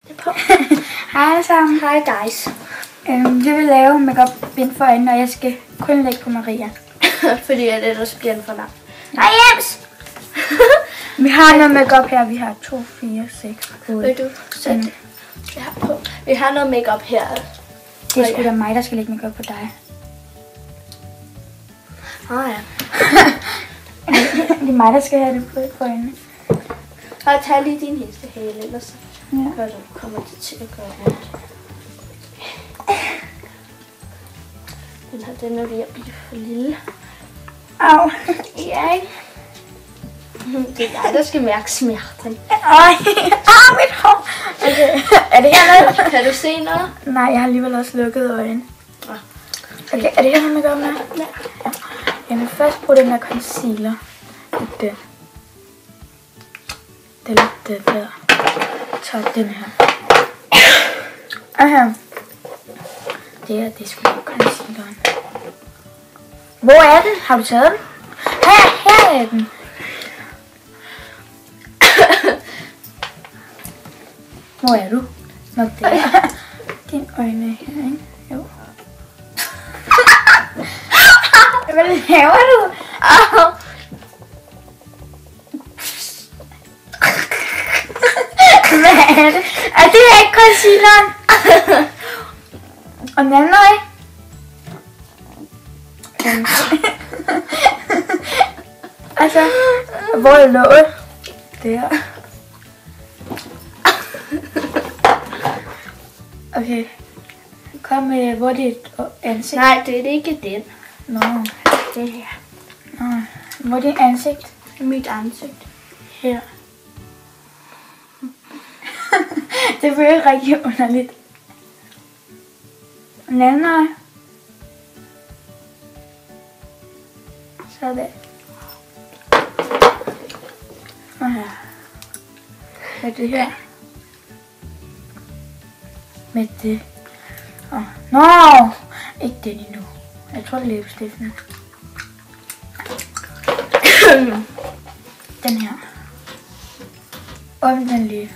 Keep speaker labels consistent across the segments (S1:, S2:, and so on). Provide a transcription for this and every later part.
S1: Hej alle sammen.
S2: Hej guys.
S1: Vi vil lave makeup bind for øjnene, og jeg skal kun lægge på Maria.
S2: Fordi at ellers bliver den for lang.
S1: Nej, Jems! Vi har noget makeup her. Vi har 2, 4, 6, 8.
S2: Vil du sætte det her på? Vi har noget makeup her.
S1: Det er sgu da mig, der skal lægge makeup på dig.
S2: Ja.
S1: Det er mig, der skal have det på øjnene.
S2: Og tag lige din hestehale, ellers
S1: Ja.
S2: kommer det til at gøre ondt. Den her, den er ved at blive for lille.
S1: Au.
S2: Ja, ikke? Det er dig, der skal mærke smerten.
S1: Ej, mit hår. Okay. Er det her noget?
S2: Kan du se noget?
S1: Nej, jeg har alligevel også lukket øjnene.
S2: Ja.
S1: Okay, er det her noget makeup med? Ja. Jeg vil først bruge den der concealer. Det er lidt der. Så den her. Og her. Det er sgu concealeren. Hvor er den? Har du taget den? Her er den. Hvor er du? Nå, der. Dine øjne her, ikke? Jo. Hvad laver du? Hvad er det? Er det ikke concealeren? Og den anden øje? Altså, hvor er låget? Der. Okay. Kom med, hvor er dit ansigt?
S2: Nej, det er ikke den.
S1: Nå.
S2: Det her.
S1: Nå. Hvor er dit ansigt?
S2: Mit ansigt.
S1: Her. Det føles rigtig underligt. Den anden øje. Sådan. Og her. Hvad er det her? Med det. Nå! Ikke den endnu. Jeg tror det er læbestiften. Den her. Om den lige.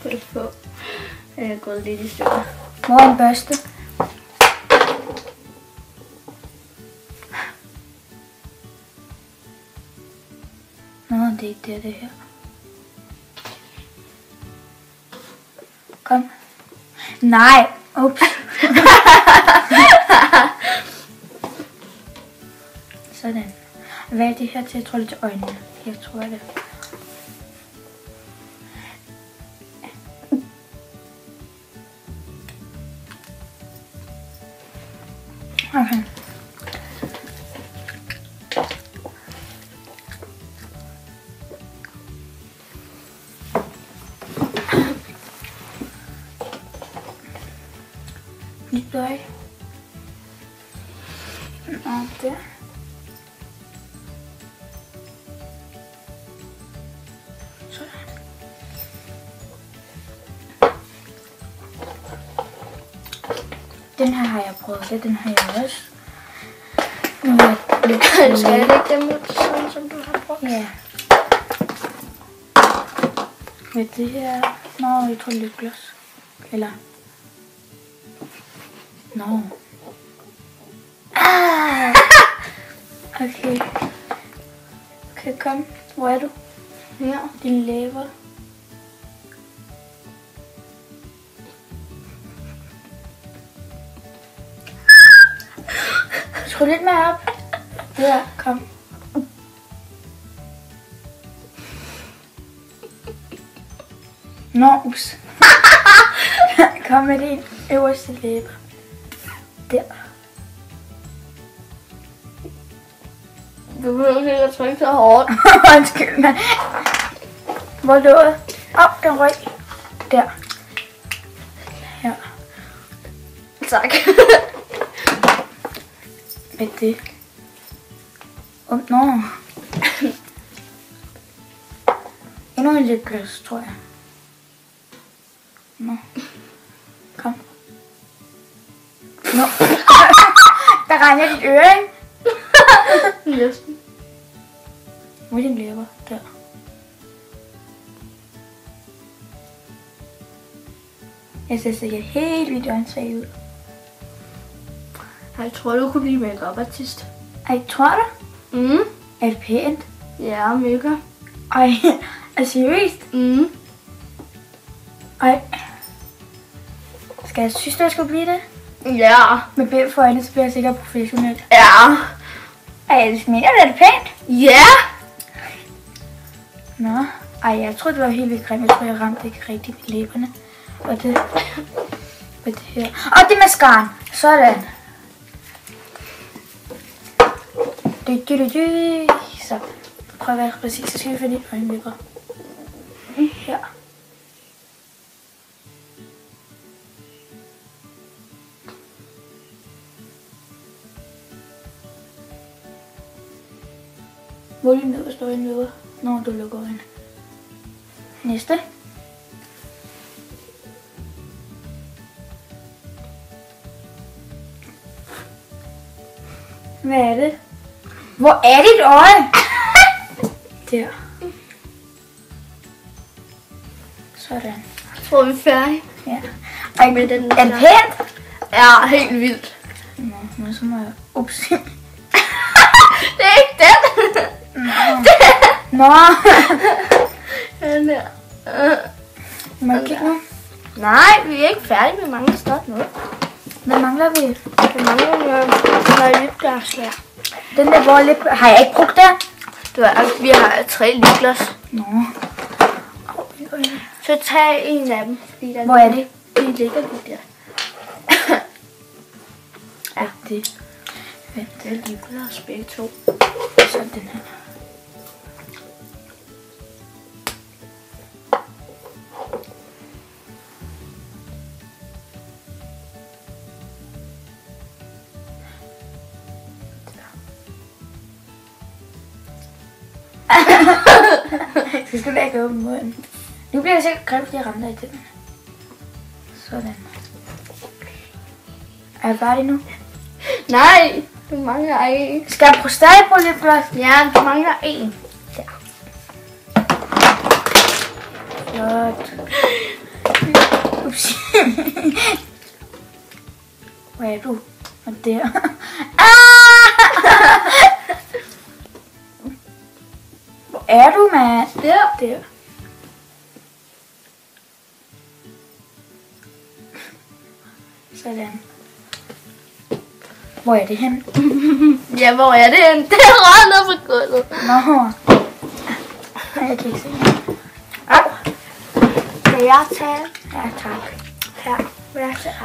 S2: Kan du få? Jeg er gået lidt i stykker.
S1: Hvor er en børste? Nå, det er ikke det her. Kom. Nej. Ups. Sådan. Hvad er det her til? Jeg tror det er til øjnene. Jeg tror det. Okay. Lidt øje. Og der. Sådan. Den her har jeg prøvet, det den har jeg også. Nu er jeg
S2: Skal jeg lægge dem ud, sådan som du har brugt?
S1: Ja. Med det her. Nå, jeg tror lipgloss. Eller. Nå. Ah! Okay. Okay, kom. Hvor er du?
S2: Ja.
S1: Din læber. Skru lidt mere op. Der, kom. Nå, ups. Kom med din øverste læbe. Der.
S2: Du behøver ikke at trykke så hårdt.
S1: Undskyld mig. Hvor lå jeg? Den røg. Der. Her.
S2: Tak.
S1: Hvad er det? Nå. Endnu en lipgloss, tror jeg. Nå. Kom. regner dit øre, ikke?
S2: Næsten.
S1: Hvor er din læber? Der. Jeg ser sikkert helt vildt åndssvagt ud.
S2: Jeg tror, du kunne blive make-up-artist.
S1: Ej, tror du?
S2: Mm.
S1: Er det pænt?
S2: Ja, mega.
S1: Ej, er seriøst?
S2: Mm.
S1: Ej. Skal jeg synes, jeg skulle blive det?
S2: Ja.
S1: Med bind for øjnene, så bliver jeg sikkert professionel.
S2: Ja.
S1: Ej, det mener du, er det pænt?
S2: Ja.
S1: Nå. Ej, jeg troede, det var helt vildt grimt. Jeg tror, jeg ramte ikke rigtigt med læberne. Og det her. Og det er mascaraen. Sådan. Så. Prøv at være præcis. Så skal vi finde dine øjenvipper. Her. Hvor er din nederste øjenvipper? Når du lukker øjnene. Næste. Hvad er det? Hvor er dit øje? Der. Sådan.
S2: Jeg tror, vi er færdige.
S1: Ja. Ej,
S2: Med den
S1: er det
S2: der.
S1: pænt?
S2: Ja, helt vildt.
S1: Nå, men så må jeg... Ups.
S2: Det er ikke den.
S1: Nå.
S2: Den der.
S1: Må jeg kigge nu?
S2: Nej, vi er ikke færdige. Vi mangler stadig noget.
S1: Hvad mangler vi?
S2: Vi mangler noget lipgloss her.
S1: Den der hvor lip... Har jeg ikke brugt det?
S2: Vi har 3 lipgloss.
S1: Nå.
S2: Så tag en af dem.
S1: Hvor er det?
S2: De ligger lige der.
S1: Ja, det. Vent.
S2: Det er lipgloss begge to.
S1: Så den her. Så skal du ikke åbne munden. Nu bliver det sikkert grimt, fordi jeg rammer dig i den. Sådan. Er jeg færdig nu?
S2: Nej, du mangler en.
S1: Skal jeg stadig bruge lipgloss?
S2: Ja, du mangler en.
S1: Der. Flot. Ups. Hvor er du? Og der. Hvor er du, mand?
S2: Der.
S1: Der. Sådan. Hvor er det hen?
S2: Ja, hvor er det henne? Det er røget ned på gulvet.
S1: Nå. Nej, jeg kan ikke se.
S2: Au. Skal jeg tage?
S1: Ja, tak.
S2: Her.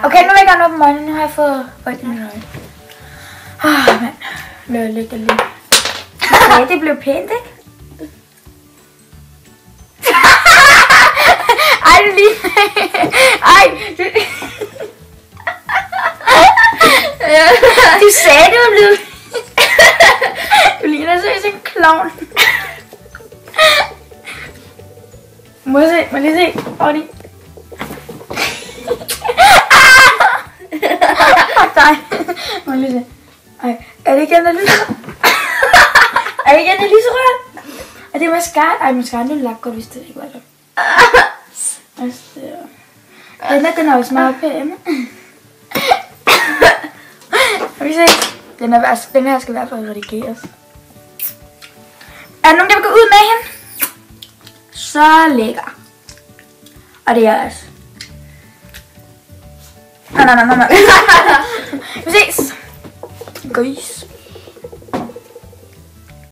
S1: Okay, nu lægger jeg den op i øjnene. Nu har jeg fået øjne i mine øjne. Mand. Lad ligge lige. Okay, det blev pænt, ikke? Ej, du lige. Ej, du... Du sagde, det var blevet... Du ligner seriøst en klovn. Må jeg lige se? Åh, nej. Må jeg lige se? Ej, er det igen lyserød? Er det igen lyserød? Er det mascara? Ej, mascara er lagt godt, hvis det ikke var det. Den er også meget pæn. Kan vi se? Den her skal i hvert fald redigeres. Er der nogen, der vil gå ud med hende? Så lækker. Og det er jeg også. Nej. Vi ses. Gøs.